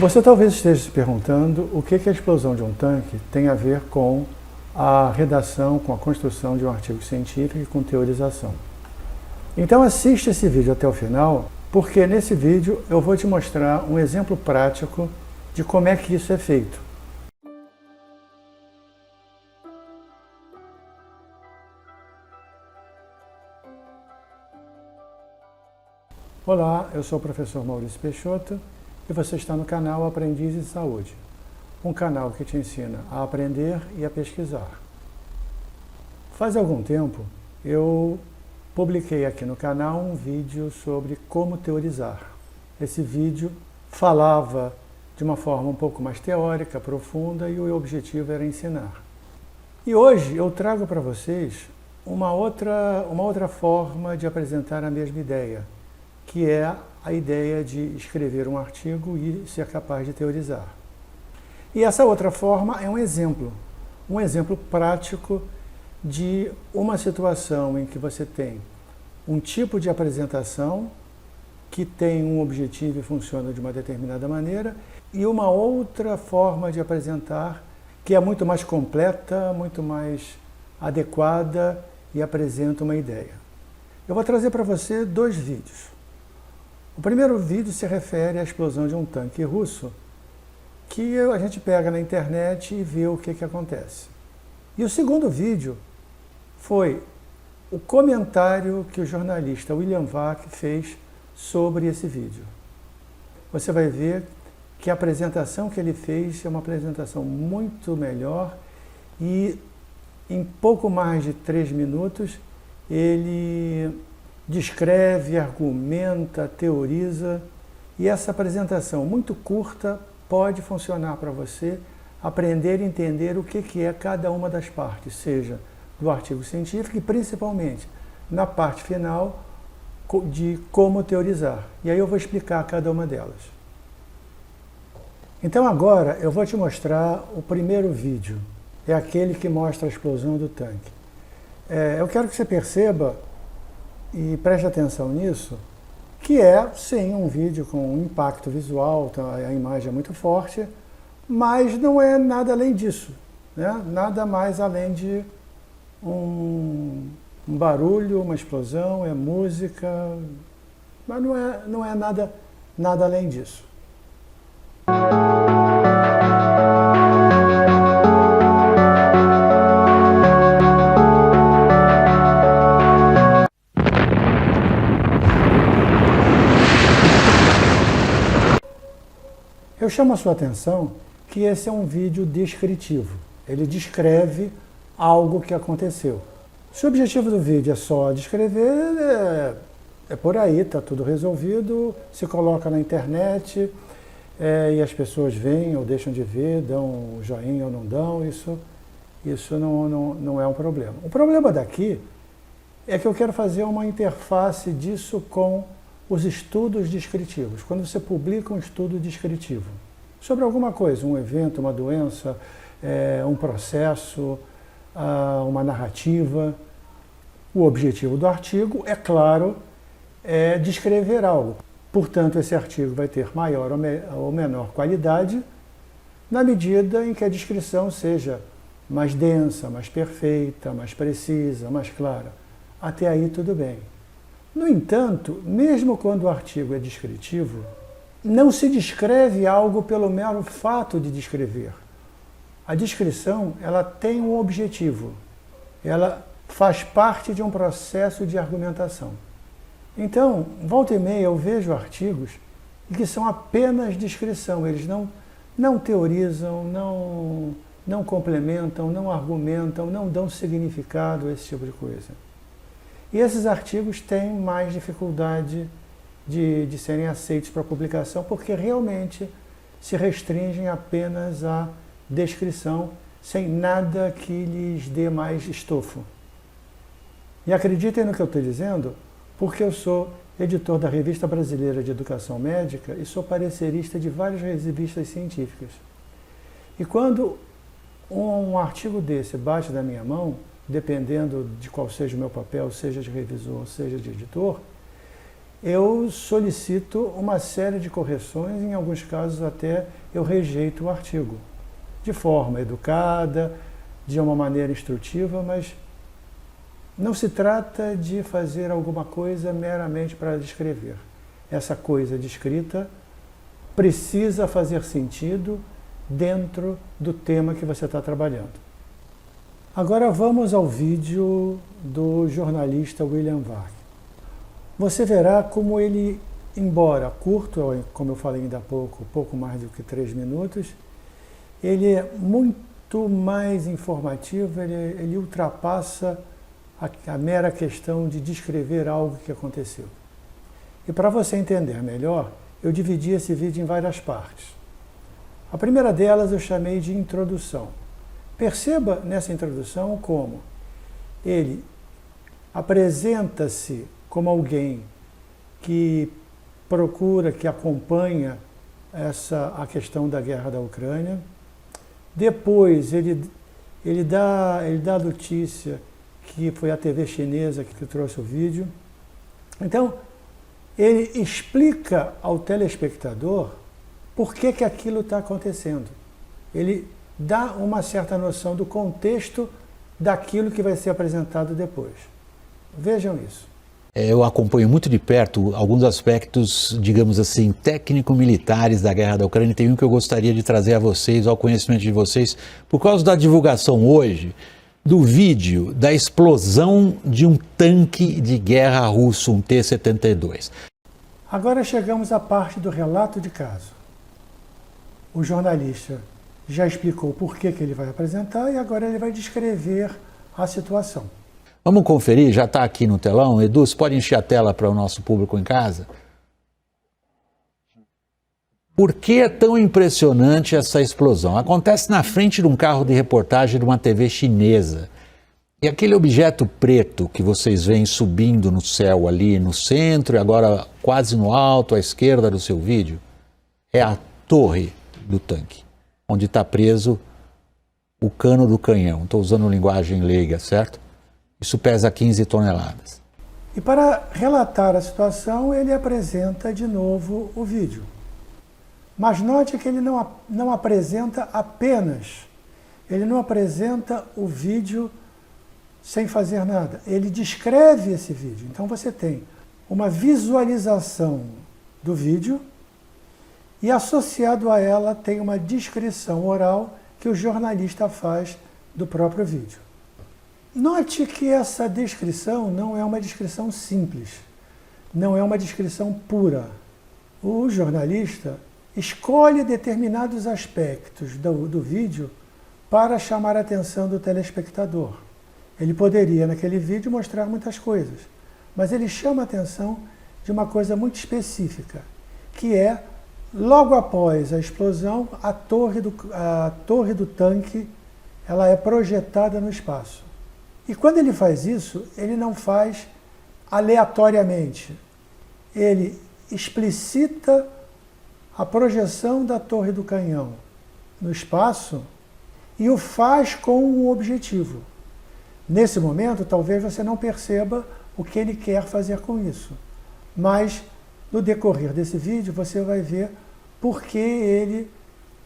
Você talvez esteja se perguntando o que a explosão de um tanque tem a ver com a redação, com a construção de um artigo científico e com teorização. Então assiste esse vídeo até o final, porque nesse vídeo eu vou te mostrar um exemplo prático de como é que isso é feito. Olá, eu sou o professor Maurício Peixoto e você está no canal Aprendiz em Saúde, um canal que te ensina a aprender e a pesquisar. Faz algum tempo eu publiquei aqui no canal um vídeo sobre como teorizar. Esse vídeo falava de uma forma um pouco mais teórica, profunda, e o objetivo era ensinar. E hoje eu trago para vocês uma outra forma de apresentar a mesma ideia, que é a ideia de escrever um artigo e ser capaz de teorizar. E essa outra forma é um exemplo prático de uma situação em que você tem um tipo de apresentação que tem um objetivo e funciona de uma determinada maneira, e uma outra forma de apresentar que é muito mais completa, muito mais adequada e apresenta uma ideia. Eu vou trazer para você dois vídeos. O primeiro vídeo se refere à explosão de um tanque russo, que a gente pega na internet e vê o que acontece. E o segundo vídeo foi o comentário que o jornalista William Vac fez sobre esse vídeo. Você vai ver que a apresentação que ele fez é uma apresentação muito melhor e em pouco mais de 3 minutos ele descreve, argumenta, teoriza, e essa apresentação muito curta pode funcionar para você aprender e entender o que é cada uma das partes, seja do artigo científico e principalmente na parte final de como teorizar. E aí eu vou explicar cada uma delas. Então agora eu vou te mostrar o primeiro vídeo, é aquele que mostra a explosão do tanque. Eu quero que você perceba e preste atenção nisso, que é, sim, um vídeo com um impacto visual, a imagem é muito forte, mas não é nada além disso, né? Nada mais além de um barulho, uma explosão, é música, mas não é nada além disso. Eu chamo a sua atenção que esse é um vídeo descritivo. Ele descreve algo que aconteceu. Se o objetivo do vídeo é só descrever, é por aí, está tudo resolvido, se coloca na internet e as pessoas veem ou deixam de ver, dão um joinha ou não dão, isso não é um problema. O problema daqui é que eu quero fazer uma interface disso com os estudos descritivos. Quando você publica um estudo descritivo sobre alguma coisa, um evento, uma doença, um processo, uma narrativa, o objetivo do artigo, é claro, é descrever algo. Portanto, esse artigo vai ter maior ou menor qualidade na medida em que a descrição seja mais densa, mais perfeita, mais precisa, mais clara. Até aí tudo bem. No entanto, mesmo quando o artigo é descritivo, não se descreve algo pelo mero fato de descrever. A descrição, ela tem um objetivo, ela faz parte de um processo de argumentação. Então, volta e meia eu vejo artigos que são apenas descrição, eles não teorizam, não complementam, não argumentam, não dão significado a esse tipo de coisa. E esses artigos têm mais dificuldade de serem aceitos para publicação, porque realmente se restringem apenas à descrição, sem nada que lhes dê mais estofo. E acreditem no que eu estou dizendo, porque eu sou editor da Revista Brasileira de Educação Médica e sou parecerista de várias revistas científicas. E quando um artigo desse bate da minha mão, dependendo de qual seja o meu papel, seja de revisor, seja de editor, eu solicito uma série de correções, em alguns casos até eu rejeito o artigo, de forma educada, de uma maneira instrutiva, mas não se trata de fazer alguma coisa meramente para descrever. Essa coisa descrita precisa fazer sentido dentro do tema que você está trabalhando. Agora vamos ao vídeo do jornalista William Vac. Você verá como ele, embora curto, como eu falei ainda há pouco mais do que 3 minutos, ele é muito mais informativo, ele ultrapassa a mera questão de descrever algo que aconteceu. E para você entender melhor, eu dividi esse vídeo em várias partes. A primeira delas eu chamei de introdução. Perceba nessa introdução como ele apresenta-se como alguém que procura, que acompanha a questão da guerra da Ucrânia. Depois ele dá a notícia que foi a TV chinesa que trouxe o vídeo. Então, ele explica ao telespectador por que aquilo está acontecendo. Ele dá uma certa noção do contexto daquilo que vai ser apresentado depois. Vejam isso. Eu acompanho muito de perto alguns aspectos, digamos assim, técnico-militares da guerra da Ucrânia. Tem um que eu gostaria de trazer a vocês, ao conhecimento de vocês, por causa da divulgação hoje do vídeo da explosão de um tanque de guerra russo, um T-72. Agora chegamos à parte do relato de caso. O jornalista já explicou por que ele vai apresentar e agora ele vai descrever a situação. Vamos conferir, já está aqui no telão. Edu, você pode encher a tela para o nosso público em casa? Por que é tão impressionante essa explosão? Acontece na frente de um carro de reportagem de uma TV chinesa. E aquele objeto preto que vocês veem subindo no céu ali no centro e agora quase no alto à esquerda do seu vídeo, é a torre do tanque, onde está preso o cano do canhão. Estou usando linguagem leiga, certo? Isso pesa 15 toneladas. E para relatar a situação, ele apresenta de novo o vídeo. Mas note que ele não apresenta apenas, ele não apresenta o vídeo sem fazer nada. Ele descreve esse vídeo. Então você tem uma visualização do vídeo e associado a ela tem uma descrição oral que o jornalista faz do próprio vídeo. Note que essa descrição não é uma descrição simples, não é uma descrição pura. O jornalista escolhe determinados aspectos do vídeo para chamar a atenção do telespectador. Ele poderia, naquele vídeo, mostrar muitas coisas, mas ele chama a atenção de uma coisa muito específica, que é, logo após a explosão, a torre do tanque ela é projetada no espaço. E quando ele faz isso, ele não faz aleatoriamente. Ele explicita a projeção da torre do canhão no espaço e o faz com um objetivo. Nesse momento, talvez você não perceba o que ele quer fazer com isso. Mas, no decorrer desse vídeo, você vai ver por que ele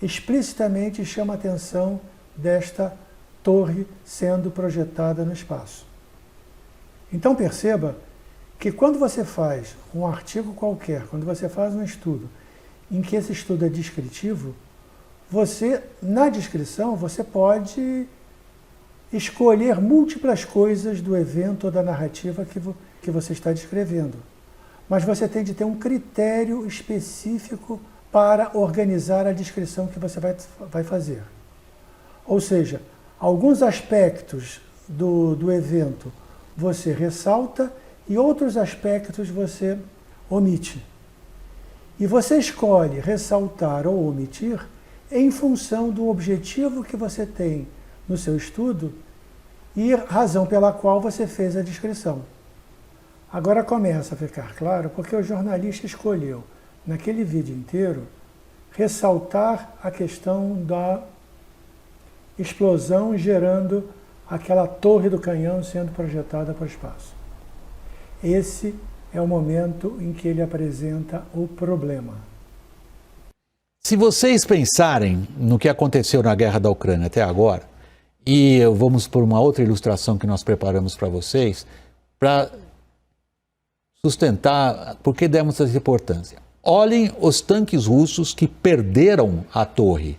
explicitamente chama a atenção desta torre sendo projetada no espaço. Então perceba que quando você faz um artigo qualquer, quando você faz um estudo, em que esse estudo é descritivo, você, na descrição, você pode escolher múltiplas coisas do evento ou da narrativa que você está descrevendo. Mas você tem de ter um critério específico para organizar a descrição que você vai fazer. Ou seja, alguns aspectos do evento você ressalta e outros aspectos você omite. E você escolhe ressaltar ou omitir em função do objetivo que você tem no seu estudo e razão pela qual você fez a descrição. Agora começa a ficar claro porque o jornalista escolheu, naquele vídeo inteiro, ressaltar a questão da explosão gerando aquela torre do canhão sendo projetada para o espaço. Esse é o momento em que ele apresenta o problema. Se vocês pensarem no que aconteceu na guerra da Ucrânia até agora, e vamos por uma outra ilustração que nós preparamos para vocês, para sustentar por que demos essa importância. Olhem os tanques russos que perderam a torre.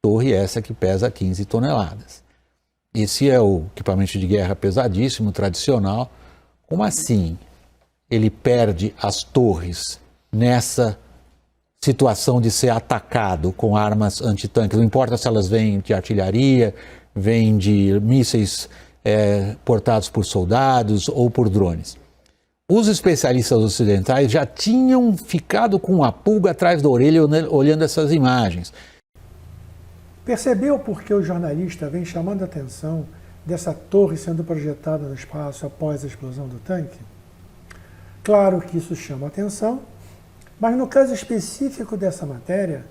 Torre essa que pesa 15 toneladas. Esse é o equipamento de guerra pesadíssimo, tradicional. Como assim ele perde as torres nessa situação de ser atacado com armas antitanques? Não importa se elas vêm de artilharia, vêm de mísseis portados por soldados ou por drones. Os especialistas ocidentais já tinham ficado com a pulga atrás da orelha olhando essas imagens. Percebeu por que o jornalista vem chamando a atenção dessa torre sendo projetada no espaço após a explosão do tanque? Claro que isso chama atenção, mas no caso específico dessa matéria,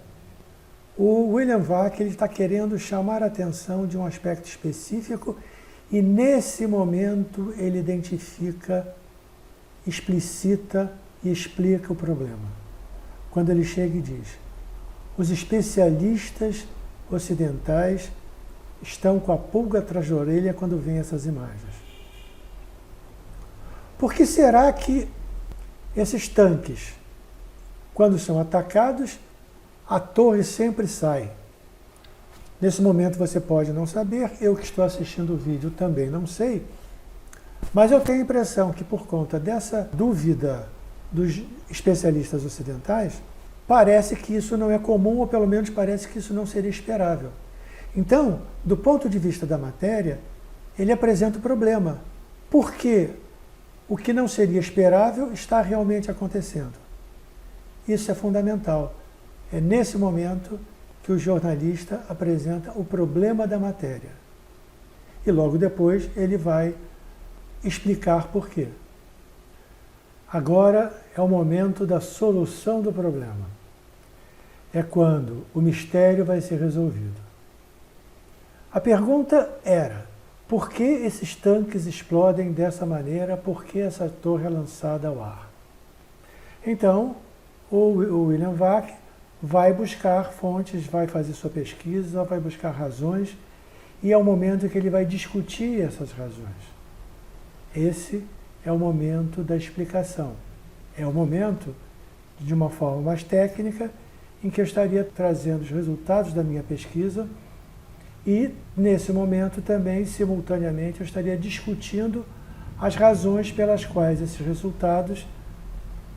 o William Vac está querendo chamar a atenção de um aspecto específico e nesse momento ele identifica, explicita e explica o problema. Quando ele chega e diz: os especialistas ocidentais estão com a pulga atrás da orelha quando veem essas imagens. Por que será que esses tanques, quando são atacados, a torre sempre sai? Nesse momento você pode não saber, eu que estou assistindo o vídeo também não sei, mas eu tenho a impressão que por conta dessa dúvida dos especialistas ocidentais, parece que isso não é comum, ou pelo menos parece que isso não seria esperável. Então, do ponto de vista da matéria, ele apresenta o problema. Por que o que não seria esperável está realmente acontecendo? Isso é fundamental. É nesse momento que o jornalista apresenta o problema da matéria. E logo depois ele vai explicar por quê. Agora é o momento da solução do problema. É quando o mistério vai ser resolvido. A pergunta era: por que esses tanques explodem dessa maneira? Por que essa torre é lançada ao ar? Então, o William Vac vai buscar fontes, vai fazer sua pesquisa, vai buscar razões, e é o momento que ele vai discutir essas razões. Esse é o momento da explicação. É o momento, de uma forma mais técnica, em que eu estaria trazendo os resultados da minha pesquisa e, nesse momento também, simultaneamente, eu estaria discutindo as razões pelas quais esses resultados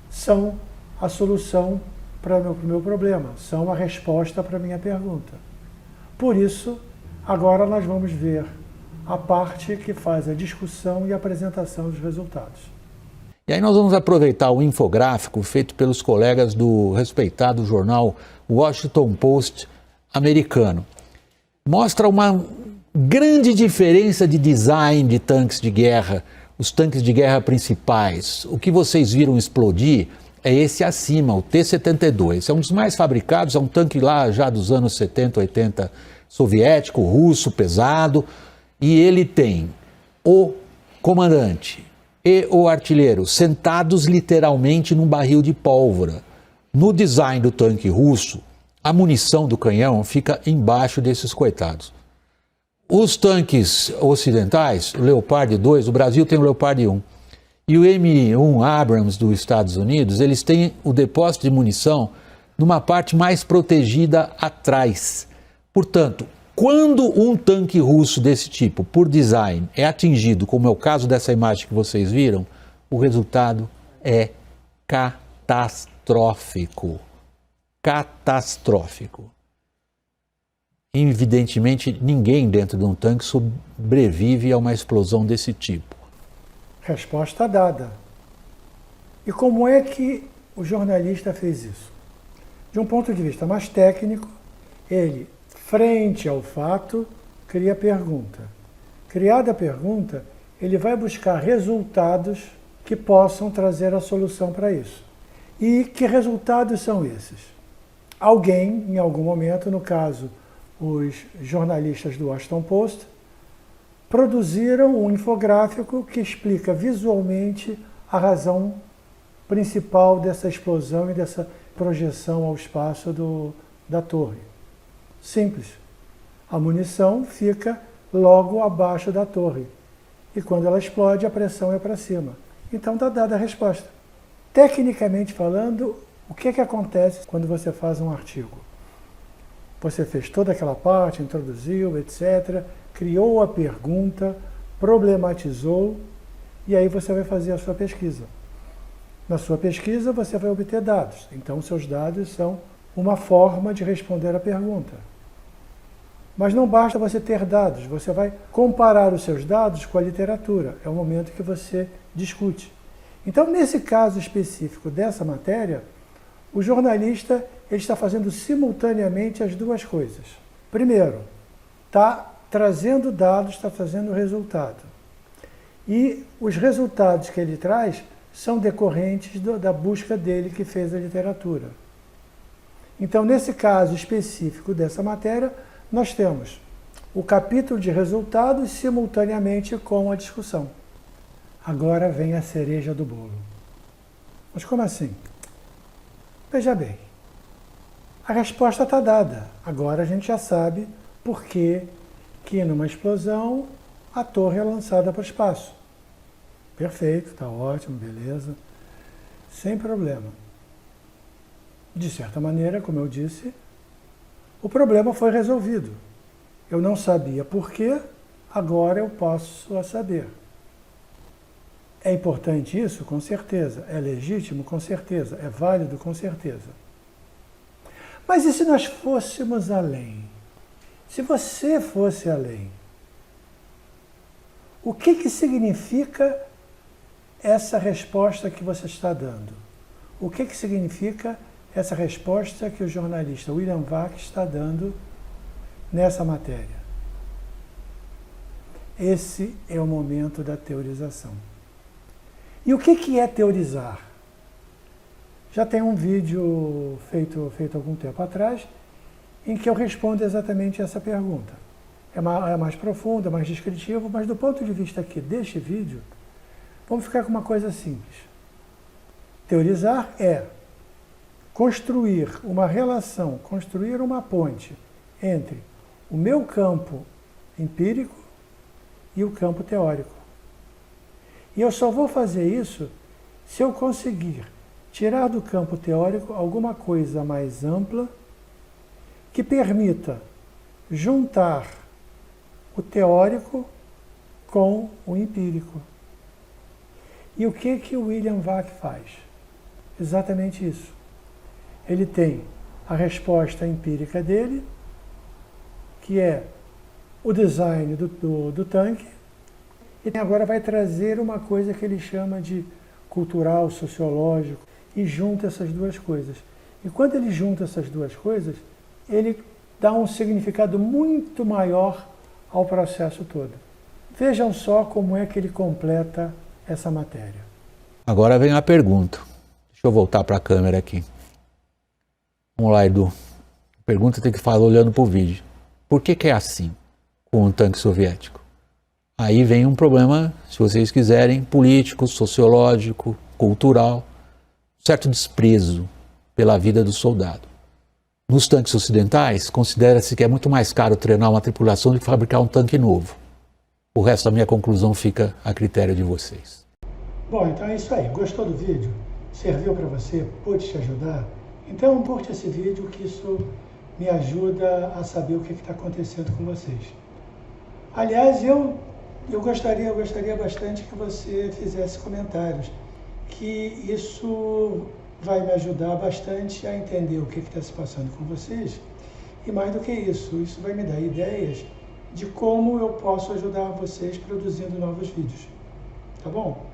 são a solução para o meu problema, são a resposta para a minha pergunta. Por isso, agora nós vamos ver a parte que faz a discussão e a apresentação dos resultados. E aí nós vamos aproveitar o infográfico feito pelos colegas do respeitado jornal Washington Post americano. Mostra uma grande diferença de design de tanques de guerra, os tanques de guerra principais. O que vocês viram explodir é esse acima, o T-72. É um dos mais fabricados, é um tanque lá já dos anos 70, 80, soviético, russo, pesado. E ele tem o comandante e o artilheiro sentados literalmente num barril de pólvora. No design do tanque russo, a munição do canhão fica embaixo desses coitados. Os tanques ocidentais, o Leopard 2, o Brasil tem o Leopard 1, e o M1 Abrams dos Estados Unidos, eles têm o depósito de munição numa parte mais protegida atrás. Portanto, quando um tanque russo desse tipo, por design, é atingido, como é o caso dessa imagem que vocês viram, o resultado é catastrófico. Catastrófico. Evidentemente, ninguém dentro de um tanque sobrevive a uma explosão desse tipo. Resposta dada. E como é que o jornalista fez isso? De um ponto de vista mais técnico, ele, frente ao fato, cria a pergunta. Criada a pergunta, ele vai buscar resultados que possam trazer a solução para isso. E que resultados são esses? Alguém, em algum momento, no caso, os jornalistas do Washington Post, produziram um infográfico que explica visualmente a razão principal dessa explosão e dessa projeção ao espaço da torre? Simples. A munição fica logo abaixo da torre. E quando ela explode, a pressão é para cima. Então está dada a resposta. Tecnicamente falando, o que acontece quando você faz um artigo? Você fez toda aquela parte, introduziu, etc., criou a pergunta, problematizou, e aí você vai fazer a sua pesquisa. Na sua pesquisa, você vai obter dados. Então, seus dados são uma forma de responder a pergunta. Mas não basta você ter dados, você vai comparar os seus dados com a literatura. É o momento que você discute. Então, nesse caso específico dessa matéria, o jornalista ele está fazendo simultaneamente as duas coisas. Primeiro, está trazendo dados, está trazendo resultado. E os resultados que ele traz são decorrentes da busca dele que fez a literatura. Então, nesse caso específico dessa matéria, nós temos o capítulo de resultados simultaneamente com a discussão. Agora vem a cereja do bolo. Mas como assim? Veja bem, a resposta está dada. Agora a gente já sabe por que numa explosão a torre é lançada para o espaço. Perfeito, está ótimo, beleza. Sem problema. De certa maneira, como eu disse, o problema foi resolvido. Eu não sabia por quê, agora eu posso saber. É importante isso? Com certeza. É legítimo? Com certeza. É válido? Com certeza. Mas e se nós fôssemos além? Se você fosse além? O que significa essa resposta que você está dando? O que significa essa resposta que o jornalista William Vac está dando nessa matéria? Esse é o momento da teorização. E o que é teorizar? Já tem um vídeo feito algum tempo atrás em que eu respondo exatamente essa pergunta. É mais profundo, é mais descritivo, mas do ponto de vista aqui deste vídeo, vamos ficar com uma coisa simples. Teorizar é construir uma relação, construir uma ponte entre o meu campo empírico e o campo teórico. E eu só vou fazer isso se eu conseguir tirar do campo teórico alguma coisa mais ampla que permita juntar o teórico com o empírico. E o que o William Vac faz? Exatamente isso. Ele tem a resposta empírica dele, que é o design do tanque, e agora vai trazer uma coisa que ele chama de cultural, sociológico, e junta essas duas coisas. E quando ele junta essas duas coisas, ele dá um significado muito maior ao processo todo. Vejam só como é que ele completa essa matéria. Agora vem a pergunta. Deixa eu voltar para a câmera aqui. Vamos lá, Edu. A pergunta tem que falar olhando para o vídeo. Por que é assim com o tanque soviético? Aí vem um problema, se vocês quiserem, político, sociológico, cultural, certo desprezo pela vida do soldado. Nos tanques ocidentais, considera-se que é muito mais caro treinar uma tripulação do que fabricar um tanque novo. O resto da minha conclusão fica a critério de vocês. Bom, então é isso aí. Gostou do vídeo? Serviu para você? Pôde te ajudar? Então curte esse vídeo, que isso me ajuda a saber o que está acontecendo com vocês. Aliás, eu gostaria bastante que você fizesse comentários, que isso vai me ajudar bastante a entender o que está se passando com vocês. E mais do que isso vai me dar ideias de como eu posso ajudar vocês produzindo novos vídeos. Tá bom?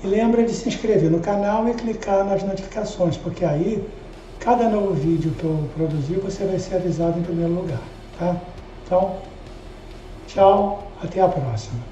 E lembra de se inscrever no canal e clicar nas notificações, porque aí, cada novo vídeo que eu produzir, você vai ser avisado em primeiro lugar, tá? Então, tchau, até a próxima.